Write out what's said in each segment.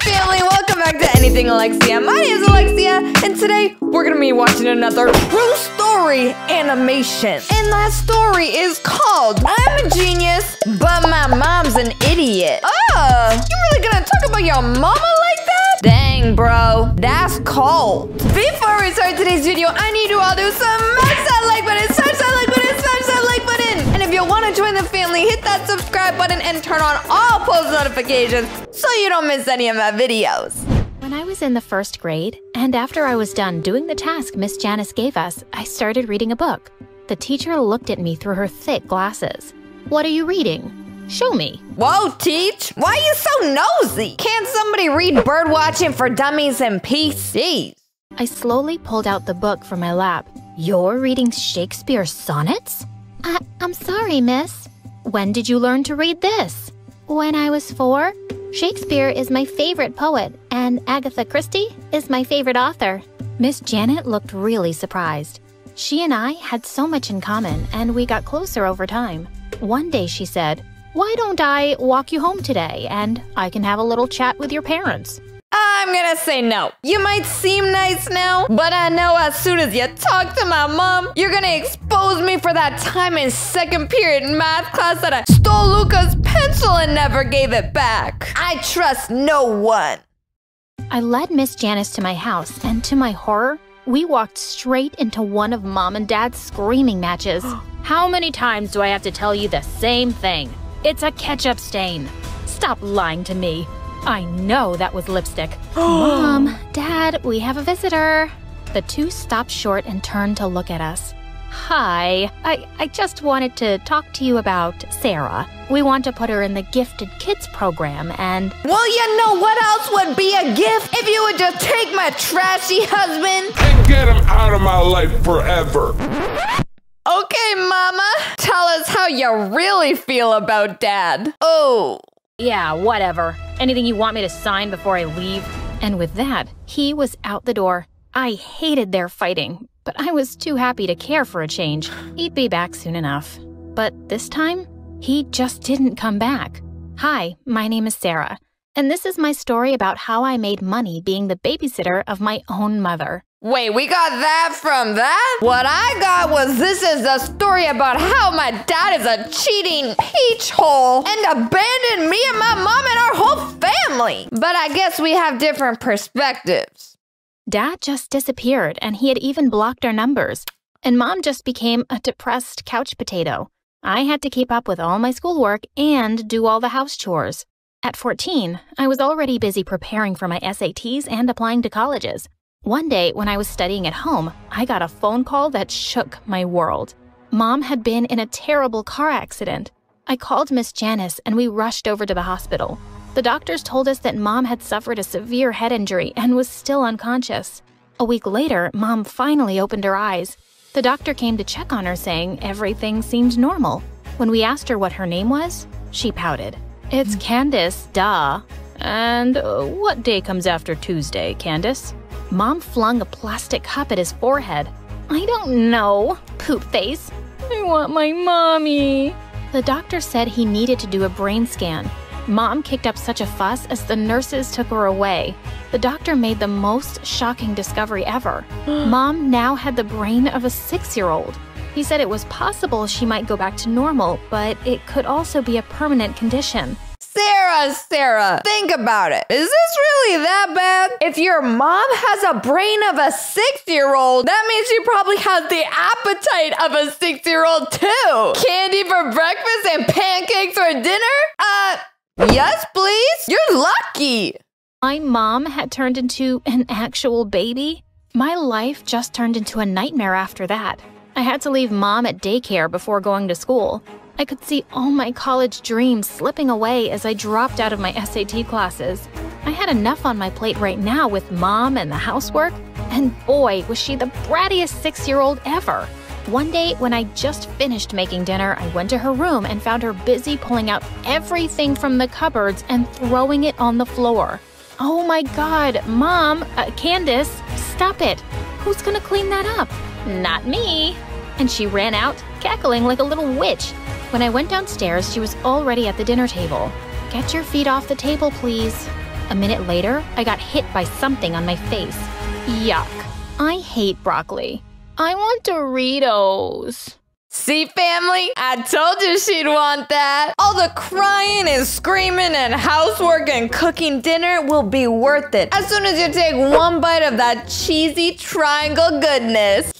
family, welcome back to Anything Alexia. My name is Alexia, and today we're gonna be watching another true story animation. And that story is called I'm a Genius, but my mom's an idiot. You really gonna talk about your mama like that? Dang, bro, that's cold. Before we start today's video, I need you all to smash that like button, smash that like button, smash that like button. And if you want to join the family, hit that subscribe button and turn on all post notifications so you don't miss any of my videos. When I was in the first grade, and after I was done doing the task Miss Janice gave us, I started reading a book. The teacher looked at me through her thick glasses. "What are you reading? Show me." Whoa, Teach! Why are you so nosy? Can't somebody read Birdwatching for Dummies and PCs? I slowly pulled out the book from my lap. "You're reading Shakespeare sonnets?" I'm sorry, miss. "When did you learn to read this?" "When I was 4. Shakespeare is my favorite poet, and Agatha Christie is my favorite author." Miss Janet looked really surprised. She and I had so much in common, and we got closer over time. One day she said, "Why don't I walk you home today, and I can have a little chat with your parents?" I'm gonna say no. You might seem nice now, but I know as soon as you talk to my mom, you're gonna expose me for that time in second period math class that I stole Luca's pencil and never gave it back. I trust no one. I led Miss Janice to my house, and to my horror, we walked straight into one of Mom and Dad's screaming matches. "How many times do I have to tell you the same thing? It's a ketchup stain. Stop lying to me. I know that was lipstick." "Mom, Dad, we have a visitor." The two stopped short and turned to look at us. "Hi, I just wanted to talk to you about Sarah. We want to put her in the Gifted Kids program and—" Well, you know what else would be a gift if you would just take my trashy husband and get him out of my life forever. Okay, Mama, tell us how you really feel about Dad. Oh. "Yeah, whatever. Anything you want me to sign before I leave?" And with that, he was out the door. I hated their fighting, but I was too happy to care for a change. He'd be back soon enough. But this time, he just didn't come back. Hi, my name is Sarah, and this is my story about how I made money being the babysitter of my own mother. Wait, we got that from that? What I got was this is a story about how my dad is a cheating peach hole and abandoned me and my mom and our whole family. But I guess we have different perspectives. Dad just disappeared, and he had even blocked our numbers. And Mom just became a depressed couch potato. I had to keep up with all my schoolwork and do all the house chores. At 14, I was already busy preparing for my SATs and applying to colleges. One day, when I was studying at home, I got a phone call that shook my world. Mom had been in a terrible car accident. I called Miss Janice, and we rushed over to the hospital. The doctors told us that Mom had suffered a severe head injury and was still unconscious. A week later, Mom finally opened her eyes. The doctor came to check on her, saying everything seemed normal. When we asked her what her name was, she pouted. "It's Candace, duh." "And what day comes after Tuesday, Candace?" Mom flung a plastic cup at his forehead. "I don't know, poop face. I want my mommy." The doctor said he needed to do a brain scan. Mom kicked up such a fuss as the nurses took her away. The doctor made the most shocking discovery ever. Mom now had the brain of a 6-year-old. He said it was possible she might go back to normal, but it could also be a permanent condition. Sarah, think about it. Is this really that bad? If your mom has a brain of a 6-year-old, that means she probably has the appetite of a 6-year-old too. Candy for breakfast and pancakes for dinner? Yes, please. You're lucky. My mom had turned into an actual baby. My life just turned into a nightmare after that. I had to leave Mom at daycare before going to school. I could see all my college dreams slipping away as I dropped out of my SAT classes. I had enough on my plate right now with Mom and the housework, and boy, was she the brattiest 6-year-old ever. One day, when I just finished making dinner, I went to her room and found her busy pulling out everything from the cupboards and throwing it on the floor. "Oh my God, Mom, Candace, stop it. Who's gonna clean that up?" "Not me." And she ran out, cackling like a little witch. When I went downstairs, she was already at the dinner table. "Get your feet off the table, please." A minute later, I got hit by something on my face. Yuck. I hate broccoli. I want Doritos. See, family? I told you she'd want that. All the crying and screaming and housework and cooking dinner will be worth it as soon as you take one bite of that cheesy triangle goodness.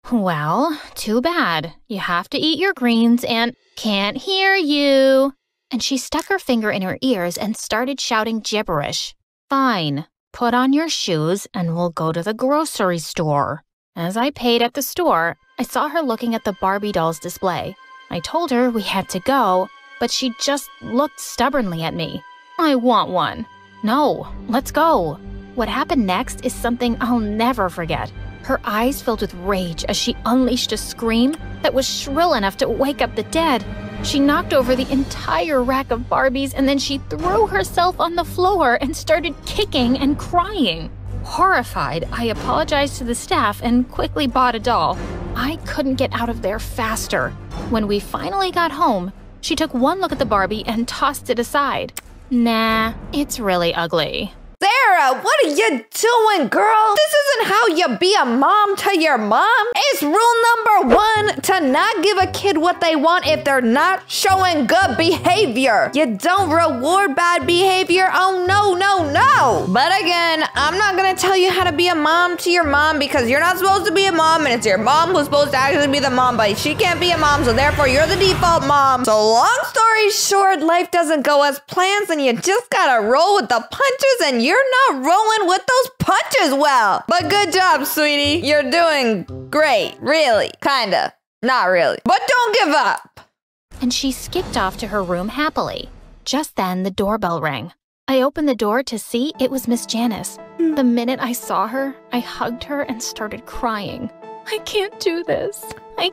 Well, too bad. You have to eat your greens and can't hear you. And she stuck her finger in her ears and started shouting gibberish. Fine, put on your shoes and we'll go to the grocery store. As I paid at the store, I saw her looking at the Barbie doll's display. I told her we had to go, but she just looked stubbornly at me. I want one. No, let's go. What happened next is something I'll never forget. Her eyes filled with rage as she unleashed a scream that was shrill enough to wake up the dead. She knocked over the entire rack of Barbies and then she threw herself on the floor and started kicking and crying. Horrified, I apologized to the staff and quickly bought a doll. I couldn't get out of there faster. When we finally got home, she took one look at the Barbie and tossed it aside. Nah, it's really ugly. Sarah, what are you doing, girl? This isn't how you be a mom to your mom. It's rule number 1 to not give a kid what they want if they're not showing good behavior. You don't reward bad behavior. Oh, no, no, no. But again, I'm not gonna tell you how to be a mom to your mom because you're not supposed to be a mom and it's your mom who's supposed to actually be the mom, but she can't be a mom, so therefore you're the default mom. So long story short, life doesn't go as planned and you just gotta roll with the punches and you're not rolling with those punches well. But good job, sweetie. You're doing great. Really. Kinda. Not really. But don't give up. And she skipped off to her room happily. Just then, the doorbell rang. I opened the door to see it was Miss Janice. The minute I saw her, I hugged her and started crying. I can't do this. I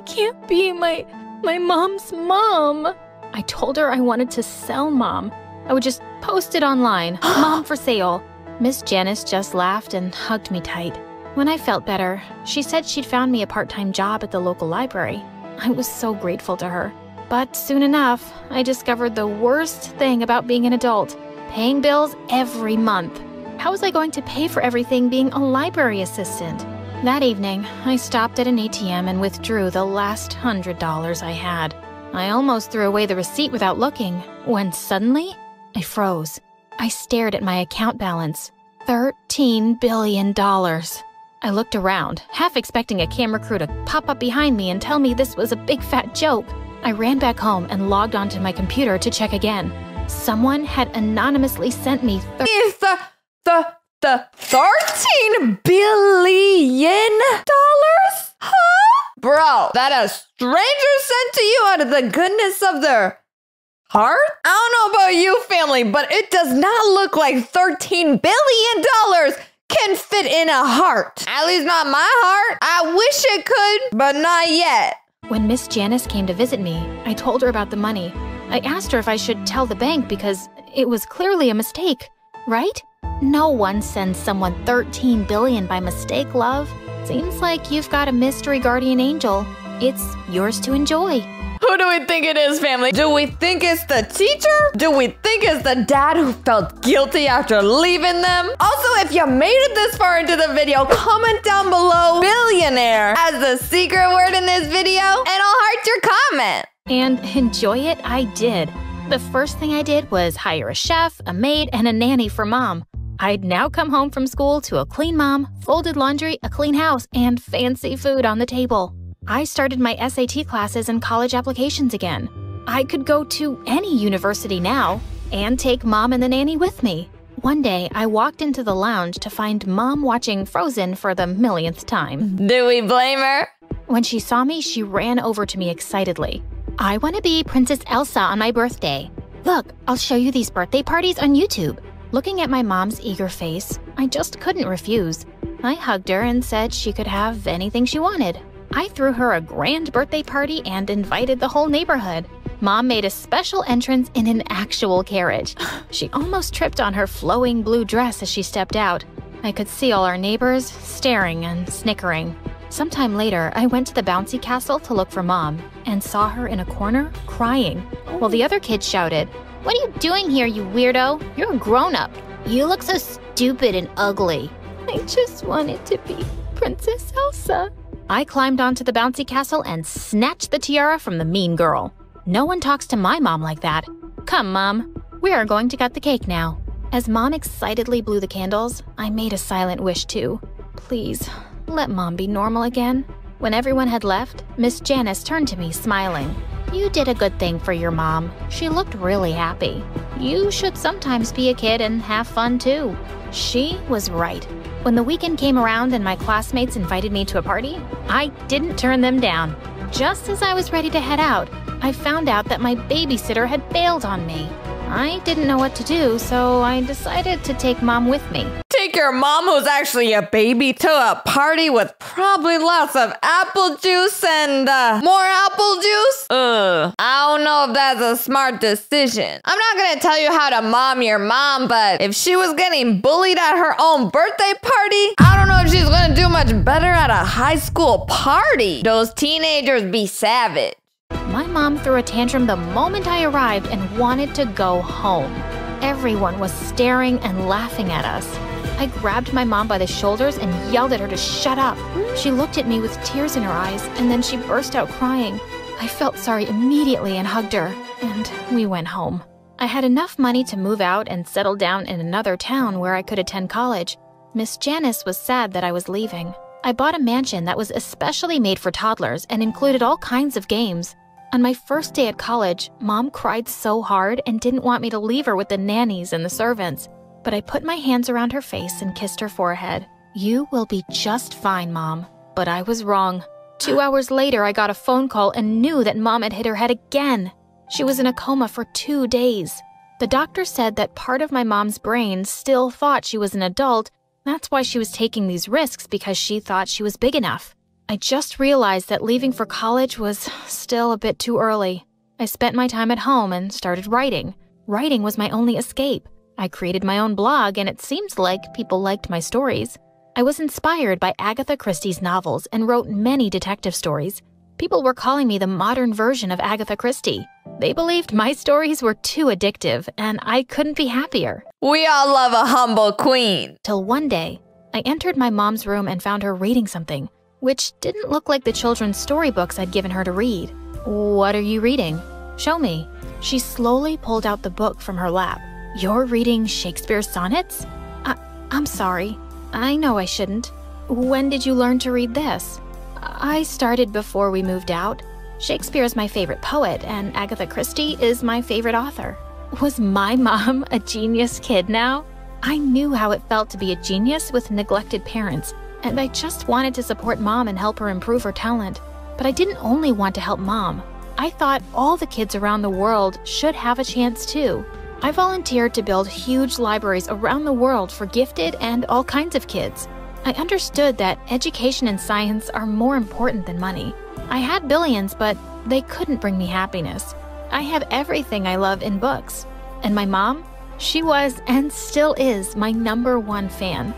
can't be my mom's mom. I told her I wanted to sell Mom. I would just post it online, Mom for sale. Miss Janice just laughed and hugged me tight. When I felt better, she said she'd found me a part-time job at the local library. I was so grateful to her. But soon enough, I discovered the worst thing about being an adult, paying bills every month. How was I going to pay for everything being a library assistant? That evening, I stopped at an ATM and withdrew the last $100 I had. I almost threw away the receipt without looking, when suddenly, I froze. I stared at my account balance. $13 billion. I looked around, half expecting a camera crew to pop up behind me and tell me this was a big fat joke. I ran back home and logged onto my computer to check again. Someone had anonymously sent me the $13 billion? Huh? Bro, that a stranger sent to you out of the goodness of their heart? I don't know about you, family, but it does not look like $13 billion can fit in a heart. At least not my heart. I wish it could, but not yet. When Miss Janice came to visit me, I told her about the money. I asked her if I should tell the bank because it was clearly a mistake, right? No one sends someone $13 billion by mistake, love. Seems like you've got a mystery guardian angel. It's yours to enjoy. Who do we think it is, family? Do we think it's the teacher? Do we think it's the dad who felt guilty after leaving them? Also, if you made it this far into the video, comment down below billionaire as the secret word in this video, and I'll heart your comment. And enjoy it, I did. The first thing I did was hire a chef, a maid, and a nanny for Mom. I'd now come home from school to a clean mom, folded laundry, a clean house, and fancy food on the table. I started my SAT classes and college applications again. I could go to any university now and take Mom and the nanny with me. One day, I walked into the lounge to find Mom watching Frozen for the millionth time. Do we blame her? When she saw me, she ran over to me excitedly. I want to be Princess Elsa on my birthday. Look, I'll show you these birthday parties on YouTube. Looking at my mom's eager face, I just couldn't refuse. I hugged her and said she could have anything she wanted. I threw her a grand birthday party and invited the whole neighborhood. Mom made a special entrance in an actual carriage. She almost tripped on her flowing blue dress as she stepped out. I could see all our neighbors staring and snickering. Sometime later, I went to the bouncy castle to look for Mom and saw her in a corner crying, while the other kids shouted, What are you doing here, you weirdo? You're a grown-up. You look so stupid and ugly. I just wanted to be Princess Elsa. I climbed onto the bouncy castle and snatched the tiara from the mean girl. No one talks to my mom like that. Come, Mom. We are going to cut the cake now. As Mom excitedly blew the candles, I made a silent wish too. Please, let Mom be normal again. When everyone had left, Miss Janice turned to me, smiling. You did a good thing for your mom. She looked really happy. You should sometimes be a kid and have fun too. She was right. When the weekend came around and my classmates invited me to a party, I didn't turn them down. Just as I was ready to head out, I found out that my babysitter had bailed on me. I didn't know what to do, so I decided to take Mom with me. Take your mom, who's actually a baby, to a party with probably lots of apple juice and more apple juice? I don't know if that's a smart decision. I'm not gonna tell you how to mom your mom, but if she was getting bullied at her own birthday party, I don't know if she's gonna do much better at a high school party. Those teenagers be savage. My mom threw a tantrum the moment I arrived and wanted to go home. Everyone was staring and laughing at us. I grabbed my mom by the shoulders and yelled at her to shut up. She looked at me with tears in her eyes, and then she burst out crying. I felt sorry immediately and hugged her, and we went home. I had enough money to move out and settle down in another town where I could attend college. Miss Janice was sad that I was leaving. I bought a mansion that was especially made for toddlers and included all kinds of games. On my first day at college, Mom cried so hard and didn't want me to leave her with the nannies and the servants. But I put my hands around her face and kissed her forehead. You will be just fine, Mom. But I was wrong. 2 hours later, I got a phone call and knew that Mom had hit her head again. She was in a coma for 2 days. The doctor said that part of my mom's brain still thought she was an adult. That's why she was taking these risks, because she thought she was big enough. I just realized that leaving for college was still a bit too early. I spent my time at home and started writing. Writing was my only escape. I created my own blog, and it seems like people liked my stories. I was inspired by Agatha Christie's novels and wrote many detective stories. People were calling me the modern version of Agatha Christie. They believed my stories were too addictive, and I couldn't be happier. We all love a humble queen. Till one day, I entered my mom's room and found her reading something, which didn't look like the children's storybooks I'd given her to read. What are you reading? Show me. She slowly pulled out the book from her lap. You're reading Shakespeare's sonnets? I'm sorry. I know I shouldn't. When did you learn to read this? I started before we moved out. Shakespeare is my favorite poet, and Agatha Christie is my favorite author. Was my mom a genius kid now? I knew how it felt to be a genius with neglected parents, and I just wanted to support Mom and help her improve her talent. But I didn't only want to help Mom. I thought all the kids around the world should have a chance too. I volunteered to build huge libraries around the world for gifted and all kinds of kids. I understood that education and science are more important than money. I had billions, but they couldn't bring me happiness. I have everything I love in books. And my mom? She was and still is my #1 fan.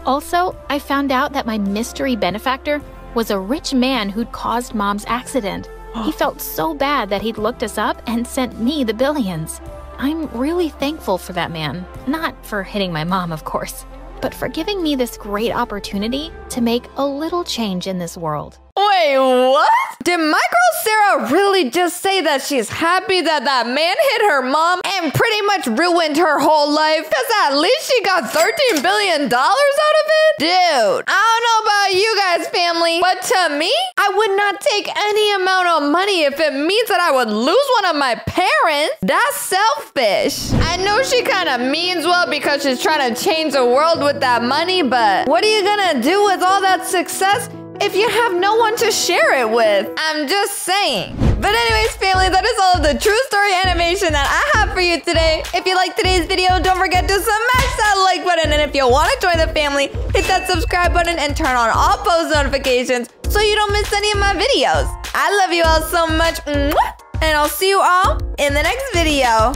Also, I found out that my mystery benefactor was a rich man who'd caused Mom's accident. He felt so bad that he'd looked us up and sent me the billions. I'm really thankful for that man. Not for hitting my mom, of course, but for giving me this great opportunity to make a little change in this world. Wait, what? Did my girl Sarah really just say that she's happy that that man hit her mom and pretty much ruined her whole life? Because at least she got $13 billion out of it? Dude, I don't know about you guys, family, but to me, I would not take any amount of money if it means that I would lose one of my parents. That's selfish. I know she kind of means well because she's trying to change the world with that money, but what are you gonna do with all that success if you have no one to share it with? I'm just saying. But anyways, family, that is all of the true story animation that I have for you today. If you liked today's video, don't forget to smash that like button. And if you want to join the family, hit that subscribe button and turn on all post notifications so you don't miss any of my videos. I love you all so much. And I'll see you all in the next video.